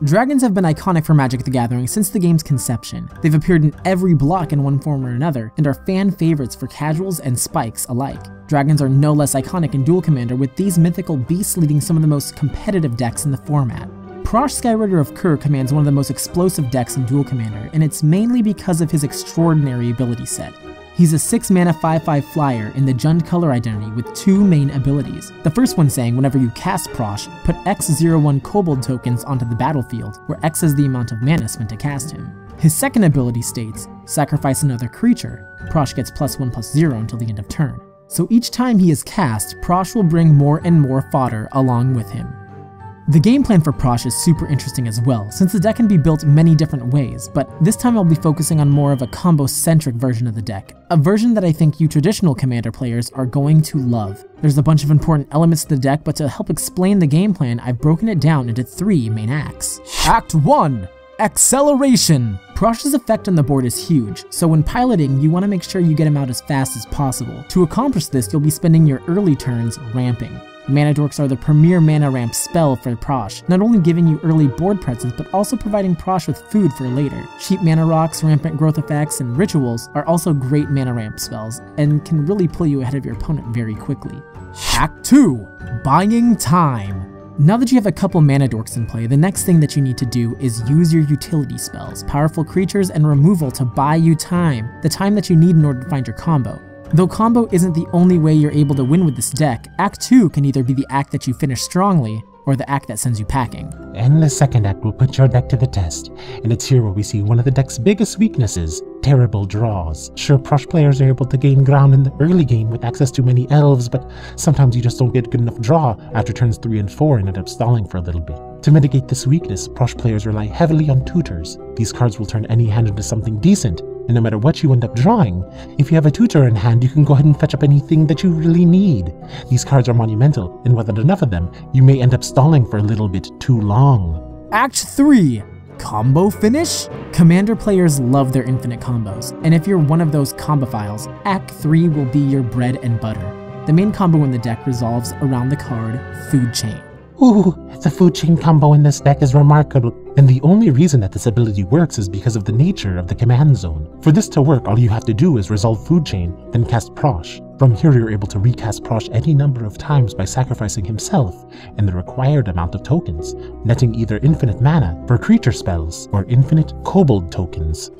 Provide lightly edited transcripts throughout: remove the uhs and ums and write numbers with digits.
Dragons have been iconic for Magic the Gathering since the game's conception. They've appeared in every block in one form or another, and are fan favorites for casuals and spikes alike. Dragons are no less iconic in Duel Commander, with these mythical beasts leading some of the most competitive decks in the format. Prossh Skyraider of Kher commands one of the most explosive decks in Duel Commander, and it's mainly because of his extraordinary ability set. He's a 6-mana 5/5 flyer in the Jund color identity with 2 main abilities. The first one saying whenever you cast Prossh, put X01 Kobold tokens onto the battlefield, where X is the amount of mana spent to cast him. His second ability states, sacrifice another creature. Prossh gets +1/+0 until the end of turn. So each time he is cast, Prossh will bring more and more fodder along with him. The game plan for Prossh is super interesting as well, since the deck can be built many different ways, but this time I'll be focusing on more of a combo-centric version of the deck, a version that I think you traditional Commander players are going to love. There's a bunch of important elements to the deck, but to help explain the game plan, I've broken it down into 3 main acts. Act 1. Acceleration! Prosh's effect on the board is huge, so when piloting, you want to make sure you get him out as fast as possible. To accomplish this, you'll be spending your early turns ramping. Mana Dorks are the premier mana ramp spell for Prossh, not only giving you early board presence, but also providing Prossh with food for later. Cheap mana rocks, rampant growth effects, and rituals are also great mana ramp spells, and can really pull you ahead of your opponent very quickly. Act 2. Buying time. Now that you have a couple Mana Dorks in play, the next thing that you need to do is use your utility spells, powerful creatures, and removal to buy you time, the time that you need in order to find your combo. Though combo isn't the only way you're able to win with this deck, Act 2 can either be the act that you finish strongly, or the act that sends you packing. And the second act will put your deck to the test, and it's here where we see one of the deck's biggest weaknesses, terrible draws. Sure, Prossh players are able to gain ground in the early game with access to many elves, but sometimes you just don't get good enough draw after turns 3 and 4 and end up stalling for a little bit. To mitigate this weakness, Prossh players rely heavily on tutors. These cards will turn any hand into something decent, and no matter what you end up drawing, if you have a tutor in hand, you can go ahead and fetch up anything that you really need. These cards are monumental, and without enough of them, you may end up stalling for a little bit too long. Act 3. Combo finish? Commander players love their infinite combos, and if you're one of those combophiles, Act 3 will be your bread and butter. The main combo in the deck resolves around the card Food Chain. Ooh, the Food Chain combo in this deck is remarkable, and the only reason that this ability works is because of the nature of the command zone. For this to work, all you have to do is resolve Food Chain, then cast Prossh. From here you're able to recast Prossh any number of times by sacrificing himself and the required amount of tokens, netting either infinite mana for creature spells or infinite kobold tokens.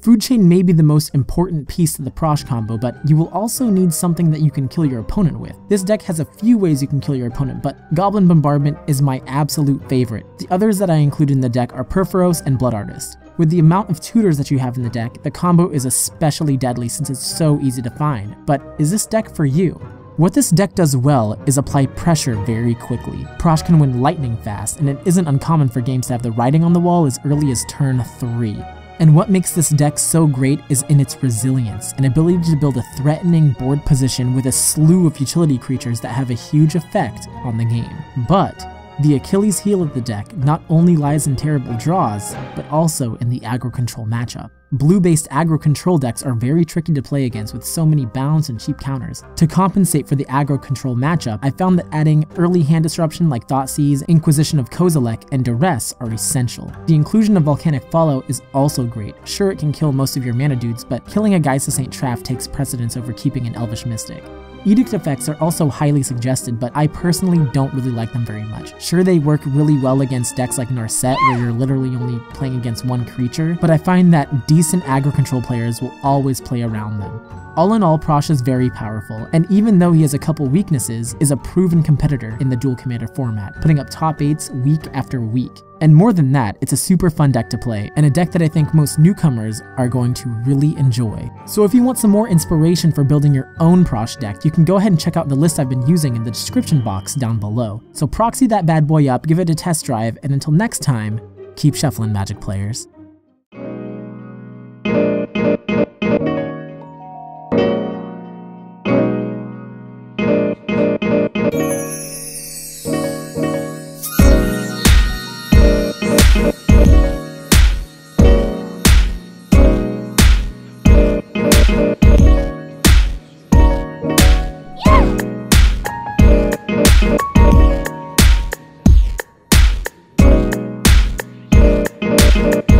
Food Chain may be the most important piece to the Prossh combo, but you will also need something that you can kill your opponent with. This deck has a few ways you can kill your opponent, but Goblin Bombardment is my absolute favorite. The others that I include in the deck are Purphoros and Blood Artist. With the amount of tutors that you have in the deck, the combo is especially deadly since it's so easy to find. But is this deck for you? What this deck does well is apply pressure very quickly. Prossh can win lightning fast, and it isn't uncommon for games to have the writing on the wall as early as turn 3. And what makes this deck so great is in its resilience, an ability to build a threatening board position with a slew of utility creatures that have a huge effect on the game. But the Achilles heel of the deck not only lies in terrible draws, but also in the aggro control matchup. Blue-based aggro control decks are very tricky to play against with so many bounds and cheap counters. To compensate for the aggro control matchup, I found that adding early hand disruption like Thoughtseize, Inquisition of Kozilek, and Duress are essential. The inclusion of Volcanic Follow is also great. Sure, it can kill most of your mana dudes, but killing a Geist of St. Traff takes precedence over keeping an Elvish Mystic. Edict effects are also highly suggested, but I personally don't really like them very much. Sure, they work really well against decks like Narset, where you're literally only playing against one creature, but I find that decent aggro control players will always play around them. All in all, Prossh is very powerful, and even though he has a couple weaknesses, is a proven competitor in the Duel Commander format, putting up top 8s week after week. And more than that, it's a super fun deck to play, and a deck that I think most newcomers are going to really enjoy. So if you want some more inspiration for building your own Prossh deck, you can go ahead and check out the list I've been using in the description box down below. So proxy that bad boy up, give it a test drive, and until next time, keep shuffling, Magic players. Bye.